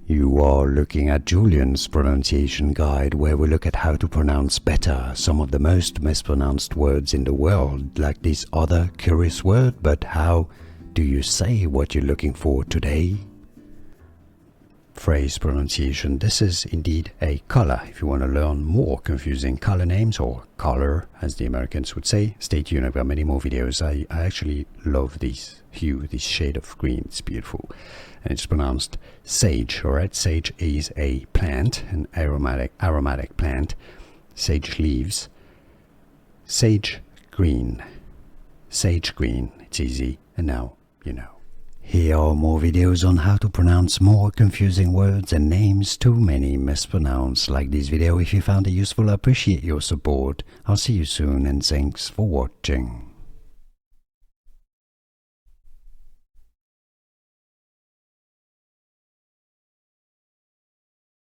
You are looking at Julian's pronunciation guide, where we look at how to pronounce better some of the most mispronounced words in the world, like this other curious word. But how do you say what you're looking for today? Phrase pronunciation. This is indeed a color. If you want to learn more confusing color names, or color as the Americans would say, stay tuned. I've got many more videos. I actually love this hue, this shade of green. It's beautiful. And it's pronounced sage. Alright, sage is a plant, an aromatic plant. Sage leaves. Sage green. Sage green. It's easy, and now you know. Here are more videos on how to pronounce more confusing words and names too many mispronounced. Like this video if you found it useful. I appreciate your support. I'll see you soon, and thanks for watching.